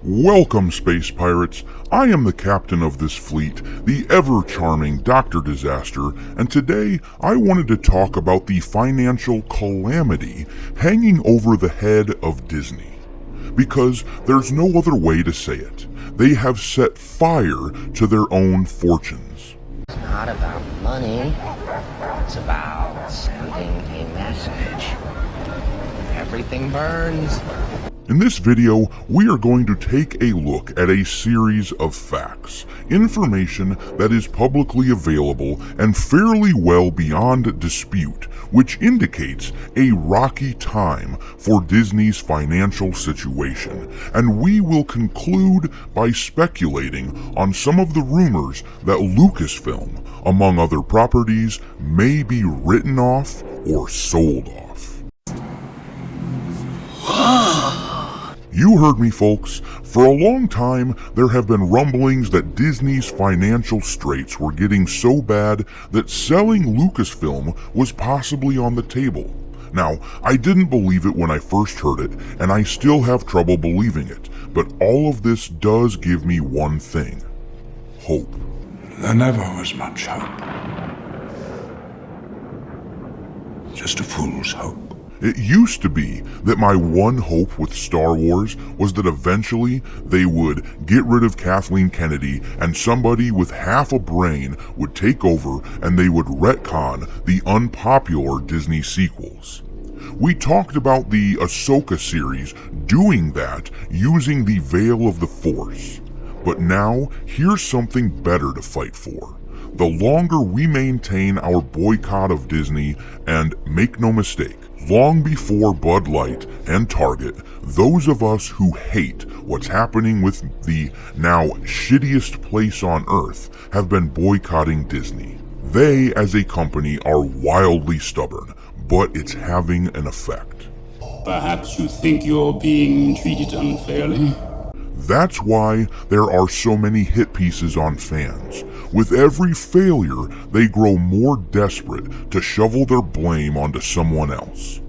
Welcome, space pirates. I am the captain of this fleet, the ever-charming Dr. Disaster, and today I wanted to talk about the financial calamity hanging over the head of Disney. Because there's no other way to say it. They have set fire to their own fortunes. It's not about money. It's about sending a message. Everything burns. In this video, we are going to take a look at a series of facts, information that is publicly available and fairly well beyond dispute, which indicates a rocky time for Disney's financial situation, and we will conclude by speculating on some of the rumors that Lucasfilm, among other properties, may be written off or sold off. You heard me, folks. For a long time, there have been rumblings that Disney's financial straits were getting so bad that selling Lucasfilm was possibly on the table. Now, I didn't believe it when I first heard it, and I still have trouble believing it, but all of this does give me one thing: hope. There never was much hope. Just a fool's hope. It used to be that my one hope with Star Wars was that eventually they would get rid of Kathleen Kennedy and somebody with half a brain would take over and they would retcon the unpopular Disney sequels. We talked about the Ahsoka series doing that using the Veil of the Force. But now, here's something better to fight for. The longer we maintain our boycott of Disney, and make no mistake, long before Bud Light and Target, those of us who hate what's happening with the now shittiest place on earth have been boycotting Disney. They, as a company, are wildly stubborn, but it's having an effect. Perhaps you think you're being treated unfairly? That's why there are so many hit pieces on fans. With every failure, they grow more desperate to shovel their blame onto someone else.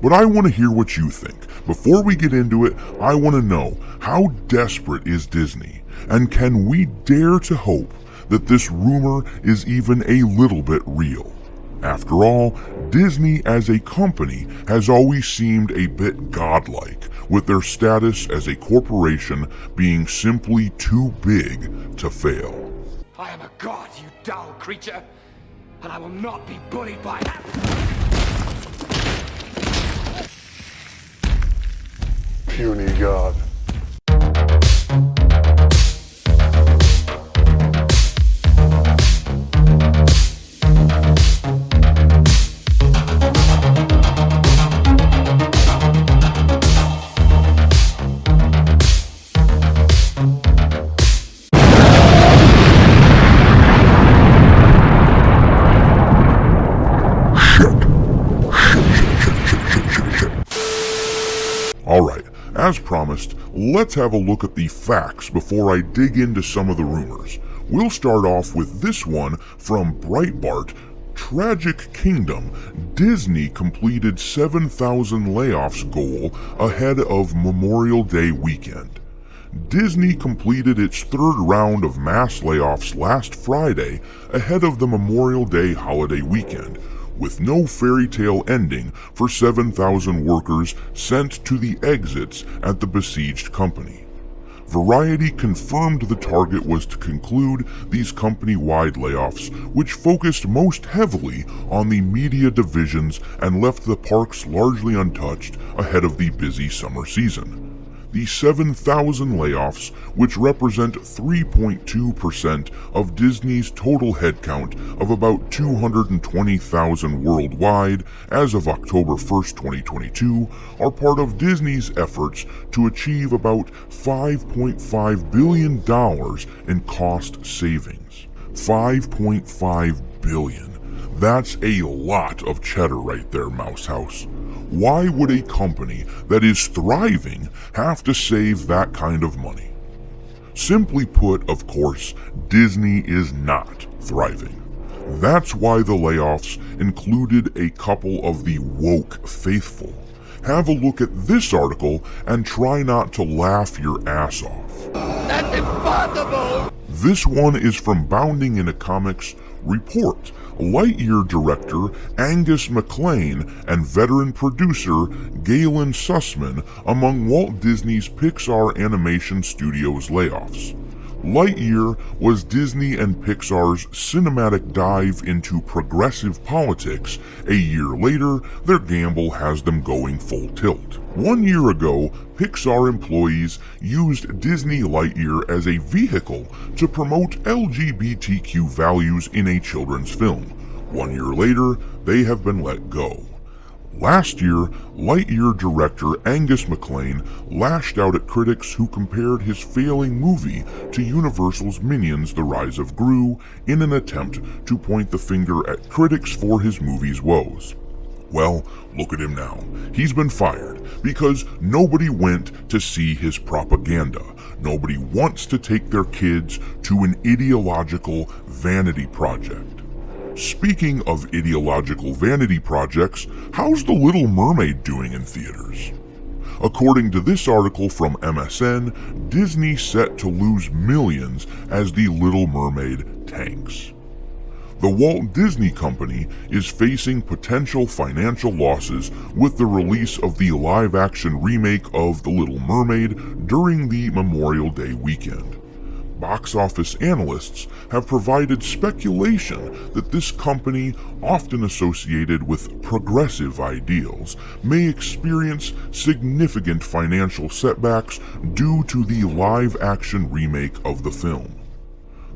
But I want to hear what you think. Before we get into it, I want to know, how desperate is Disney? And can we dare to hope that this rumor is even a little bit real? After all, Disney as a company has always seemed a bit godlike, with their status as a corporation being simply too big to fail. I am a god, you dull creature, and I will not be bullied by that. Puny god. Alright, as promised, let's have a look at the facts before I dig into some of the rumors. We'll start off with this one from Breitbart. Tragic Kingdom. Disney completed 7,000 layoffs goal ahead of Memorial Day weekend. Disney completed its third round of mass layoffs last Friday ahead of the Memorial Day holiday weekend, with no fairy tale ending for 7,000 workers sent to the exits at the besieged company. Variety confirmed the target was to conclude these company-wide layoffs, which focused most heavily on the media divisions and left the parks largely untouched ahead of the busy summer season. The 7,000 layoffs, which represent 3.2% of Disney's total headcount of about 220,000 worldwide as of October 1st, 2022, are part of Disney's efforts to achieve about $5.5 billion in cost savings. $5.5 billion. That's a lot of cheddar right there, Mouse House. Why would a company that is thriving have to save that kind of money? Simply put, of course, Disney is not thriving. That's why the layoffs included a couple of the woke faithful. have a look at this article and try not to laugh your ass off. That's impossible! This one is from Bounding Into Comics Report. Lightyear director Angus MacLean and veteran producer Galen Sussman among Walt Disney's Pixar Animation Studios layoffs. Lightyear was Disney and Pixar's cinematic dive into progressive politics. A year later, their gamble has them going full tilt. 1 year ago, Pixar employees used Disney Lightyear as a vehicle to promote LGBTQ values in a children's film. 1 year later, they have been let go. Last year, Lightyear director Angus MacLean lashed out at critics who compared his failing movie to Universal's Minions: The Rise of Gru in an attempt to point the finger at critics for his movie's woes. Well, look at him now. He's been fired because nobody went to see his propaganda. Nobody wants to take their kids to an ideological vanity project. Speaking of ideological vanity projects, how's The Little Mermaid doing in theaters? According to this article from MSN, Disney set to lose millions as The Little Mermaid tanks. The Walt Disney Company is facing potential financial losses with the release of the live-action remake of The Little Mermaid during the Memorial Day weekend. Box office analysts have provided speculation that this company, often associated with progressive ideals, may experience significant financial setbacks due to the live-action remake of the film.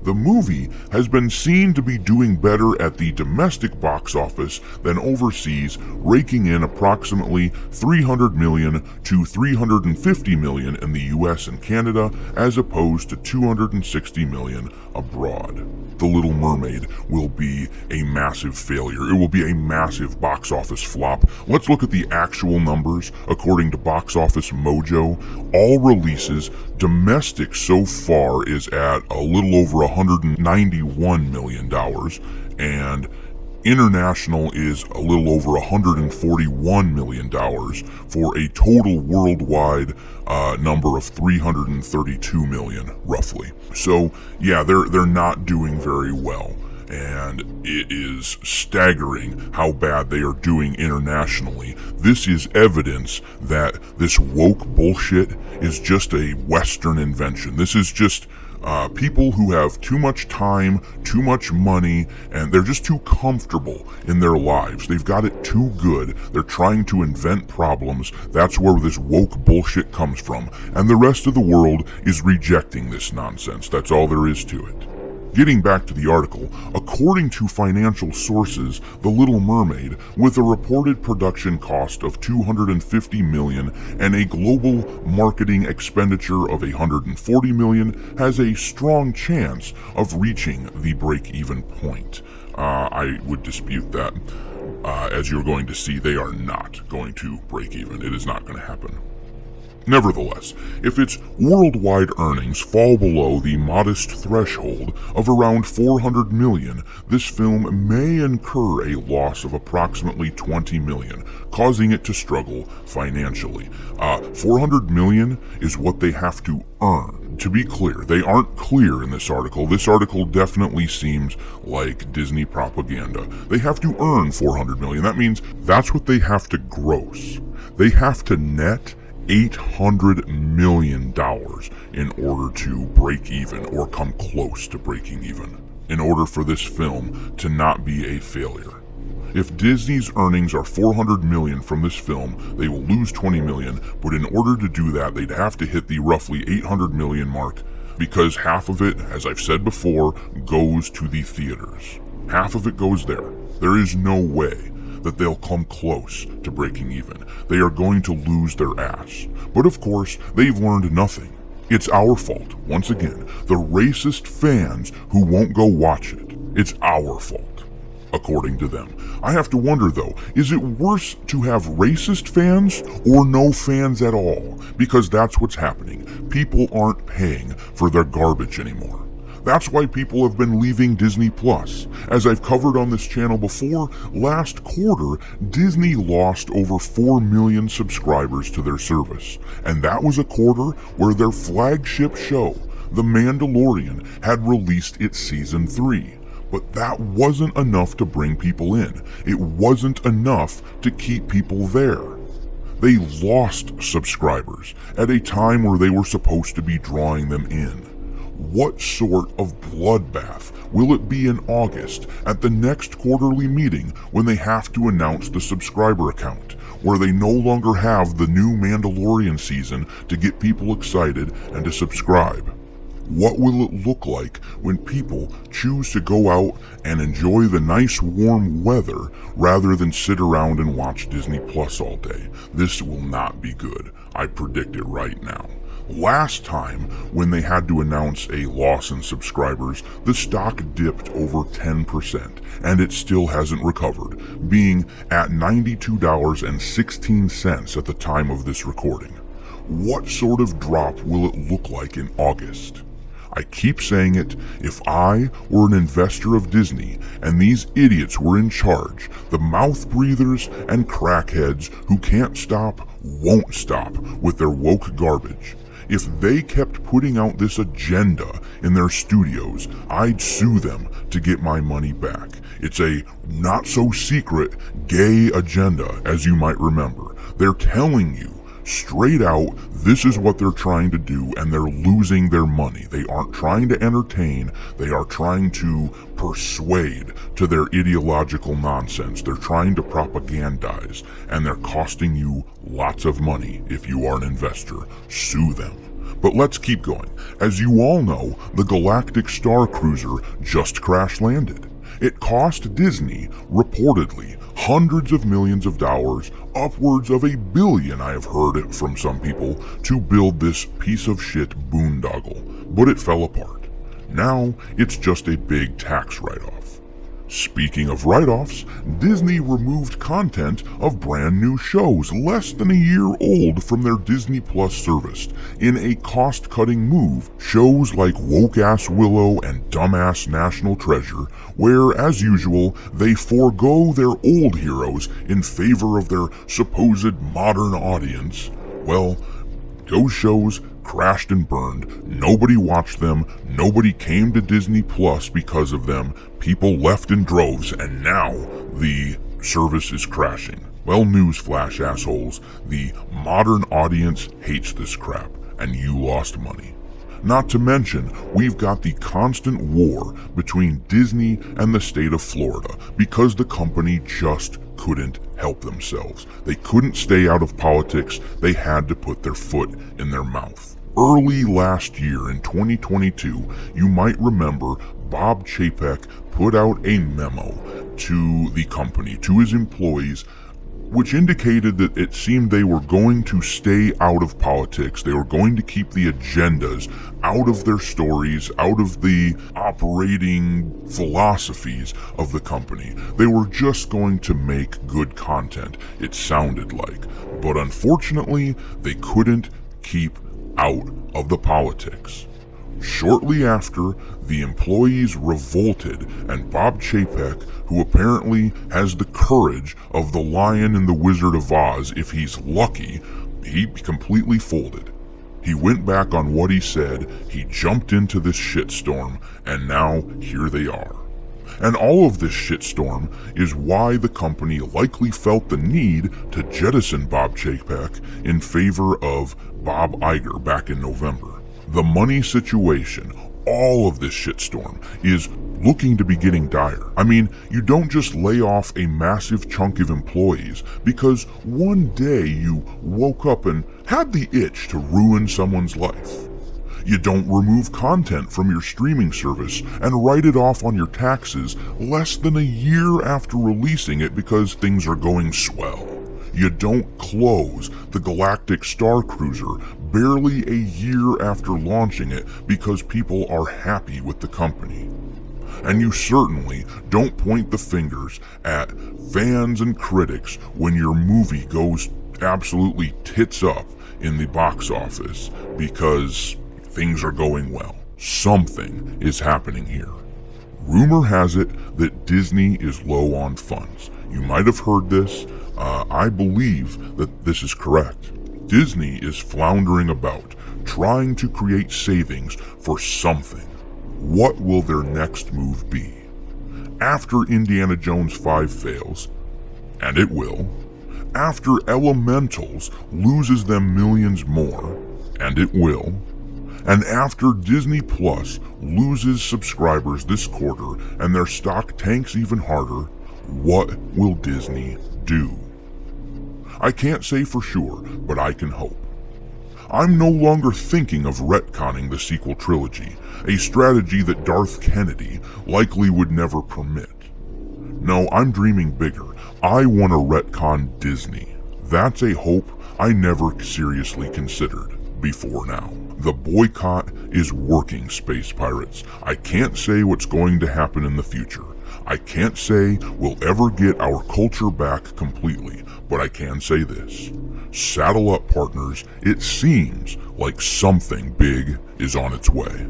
The movie has been seen to be doing better at the domestic box office than overseas, raking in approximately $300 million to $350 million in the US and Canada, as opposed to $260 million abroad. The Little Mermaid will be a massive failure. It will be a massive box office flop. Let's look at the actual numbers. According to Box Office Mojo, all releases, domestic so far is at a little over $191 million, and international is a little over $141 million for a total worldwide number of $332 million, roughly. So yeah, they're not doing very well, and it is staggering how bad they are doing internationally. This is evidence that this woke bullshit is just a Western invention. This is just people who have too much time, too much money, and they're just too comfortable in their lives. They've got it too good. They're trying to invent problems. That's where this woke bullshit comes from. And the rest of the world is rejecting this nonsense. That's all there is to it. Getting back to the article, according to financial sources, The Little Mermaid, with a reported production cost of $250 million and a global marketing expenditure of $140 million, has a strong chance of reaching the break-even point. I would dispute that. As you're going to see, they are not going to break even. It is not going to happen. Nevertheless, if its worldwide earnings fall below the modest threshold of around $400 million, this film may incur a loss of approximately $20 million, causing it to struggle financially. $400 million is what they have to earn. To be clear, they aren't clear in this article. This article definitely seems like Disney propaganda. They have to earn $400 million. That means that's what they have to gross. They have to net $800 million in order to break even or come close to breaking even, in order for this film to not be a failure. If Disney's earnings are $400 million from this film, they will lose $20 million, but in order to do that, they'd have to hit the roughly $800 million mark, because half of it, as I've said before, goes to the theaters. Half of it goes there. There is no way that they'll come close to breaking even. They are going to lose their ass. But of course, they've learned nothing. It's our fault, once again, the racist fans who won't go watch it. It's our fault, according to them. I have to wonder though, is it worse to have racist fans or no fans at all? Because that's what's happening. People aren't paying for their garbage anymore. That's why people have been leaving Disney Plus. As I've covered on this channel before, last quarter, Disney lost over 4 million subscribers to their service. And that was a quarter where their flagship show, The Mandalorian, had released its season 3. But that wasn't enough to bring people in. It wasn't enough to keep people there. They lost subscribers at a time where they were supposed to be drawing them in. What sort of bloodbath will it be in August at the next quarterly meeting when they have to announce the subscriber count, where they no longer have the new Mandalorian season to get people excited and to subscribe? What will it look like when people choose to go out and enjoy the nice warm weather rather than sit around and watch Disney Plus all day? This will not be good. I predict it right now. Last time, when they had to announce a loss in subscribers, the stock dipped over 10%, and it still hasn't recovered, being at $92.16 at the time of this recording. What sort of drop will it look like in August? I keep saying it, if I were an investor of Disney and these idiots were in charge, the mouth breathers and crackheads who can't stop, won't stop with their woke garbage. If they kept putting out this agenda in their studios, I'd sue them to get my money back. It's a not-so-secret gay agenda, as you might remember. They're telling you straight out, this is what they're trying to do, and they're losing their money. They aren't trying to entertain, they are trying to persuade to their ideological nonsense. They're trying to propagandize, and they're costing you lots of money if you are an investor. Sue them. But let's keep going. As you all know, the Galactic Star Cruiser just crash landed. It cost Disney, reportedly, hundreds of millions of dollars, upwards of $1 billion, I have heard it from some people, to build this piece of shit boondoggle, but it fell apart. Now, it's just a big tax write-off. Speaking of write-offs, Disney removed content of brand new shows less than a year old from their Disney Plus service. In a cost-cutting move, shows like Woke-Ass Willow and Dumbass National Treasure, where, as usual, they forego their old heroes in favor of their supposed modern audience, well, those shows crashed and burned. Nobody watched them. Nobody came to Disney Plus because of them. People left in droves, and now the service is crashing. Well, newsflash, assholes. The modern audience hates this crap, and you lost money. Not to mention, we've got the constant war between Disney and the state of Florida because the company just couldn't help themselves. They couldn't stay out of politics. They had to put their foot in their mouth. Early last year in 2022, you might remember Bob Chapek put out a memo to the company, to his employees, which indicated that it seemed they were going to stay out of politics. They were going to keep the agendas out of their stories, out of the operating philosophies of the company. They were just going to make good content, it sounded like. But unfortunately, they couldn't keep out of the politics. Shortly after, the employees revolted, and Bob Chapek, who apparently has the courage of the Lion in the Wizard of Oz if he's lucky, he completely folded. He went back on what he said, he jumped into this shitstorm, and now here they are. And all of this shitstorm is why the company likely felt the need to jettison Bob Chapek in favor of Bob Iger back in November. The money situation, all of this shitstorm, is looking to be getting dire. I mean, you don't just lay off a massive chunk of employees because one day you woke up and had the itch to ruin someone's life. You don't remove content from your streaming service and write it off on your taxes less than a year after releasing it because things are going swell. You don't close the Galactic Star Cruiser barely a year after launching it because people are happy with the company. And you certainly don't point the fingers at fans and critics when your movie goes absolutely tits up in the box office because things are going well. Something is happening here. Rumor has it that Disney is low on funds. You might have heard this. I believe that this is correct. Disney is floundering about, trying to create savings for something. What will their next move be? After Indiana Jones 5 fails, and it will, after Elementals loses them millions more, and it will, and after Disney Plus loses subscribers this quarter and their stock tanks even harder, what will Disney do? I can't say for sure, but I can hope. I'm no longer thinking of retconning the sequel trilogy, a strategy that Darth Kennedy likely would never permit. No, I'm dreaming bigger. I want to retcon Disney. That's a hope I never seriously considered before now. The boycott is working, Space Pirates. I can't say what's going to happen in the future. I can't say we'll ever get our culture back completely, but I can say this. Saddle up, partners. It seems like something big is on its way.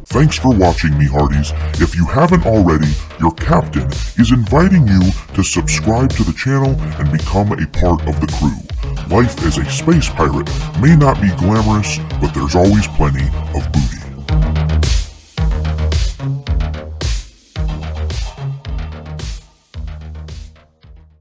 Thanks for watching, me hearties. If you haven't already, your captain is inviting you to subscribe to the channel and become a part of the crew. Life as a space pirate may not be glamorous, but there's always plenty of booty.